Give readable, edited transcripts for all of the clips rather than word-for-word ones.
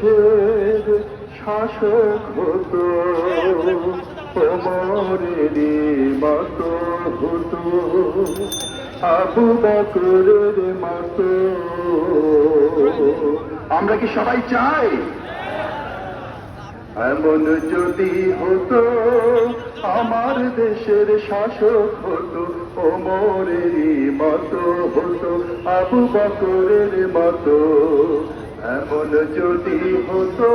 দেশের শাসক হতো, ওমরেরই মতো হতো, আবু বকরের মতো। আমরা কি সবাই চাই এমন যদি হতো? আমার দেশের শাসক হতো, ওমরেরই মতো হতো, আবু বকরের মতো। এমন যদি হতো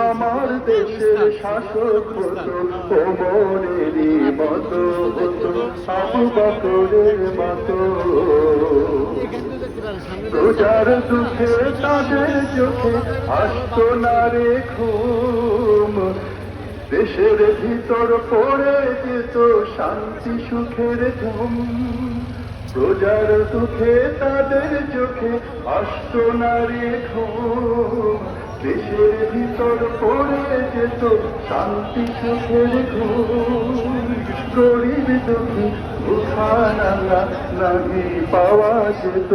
আমার দেশের শাসক হতো, ওমরেরই মতো হতো, আবু বকরের মতো। প্রজার দুঃখে তাদের চোখে আসতো না রে ঘুম, দেশের ভিতর পড়ে যেত শান্তি সুখের ঘুম। প্রজার দুঃখে তাদের চোখে আসতো না রে ঘুম, দেশের ভিতর পড়ে যেত শান্তি সুখের ঘুম। গরিব দুঃখী উঠানাঙ্গা নাহি পাওয়া যেত,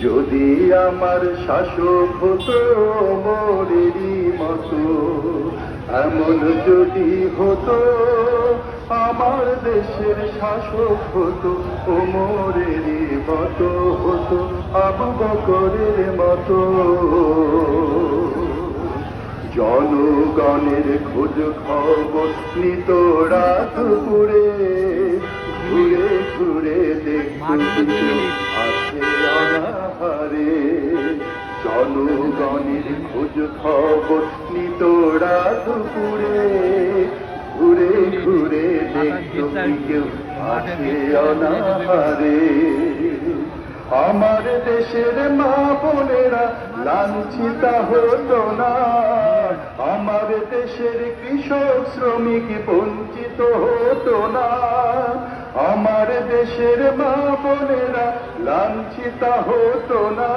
যদি আমার শাসক হতো ওমরেরই মতো। এমন যদি হতো আমার দেশের শাসক হতো, ওমরেরই মতো হতো, আবু বকরের মতো। জনগণের খোঁজ খবর নিত রাত পুরে, ঘুরে ঘুরে দেখত আছে অনাহারে। জনগণের খোঁজ খবর নিত রাত পুরে, ঘুরে ঘুরে দেখত কেউ আছে অনাহারে। আমার দেশের মা বোনেরা লাঞ্ছিতা হতো না, আমার দেশের কৃষক শ্রমিক বঞ্চিত হতো না। আমার দেশের মা বোনেরা লাঞ্ছিতা হতো না,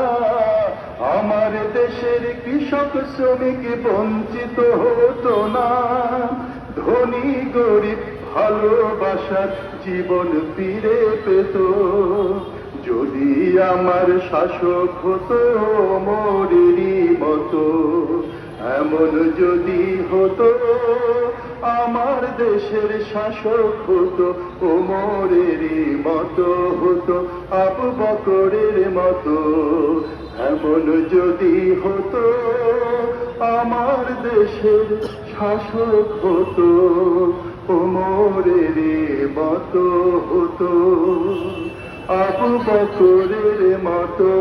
আমার দেশের কৃষক শ্রমিক বঞ্চিত হতো না। ধনী গরিব ভালোবাসার জীবন ফিরে পেত, যদি আমার শাসক হতো ওমরেরই মতো। এমন যদি হতো আমার দেশের শাসক হতো, ওমরেরই মতো হতো, আবু বকরের মতো। এমন যদি হতো আমার দেশের শাসক হতো, ওমরেরই মতো হতো, আবু বকরের মতো।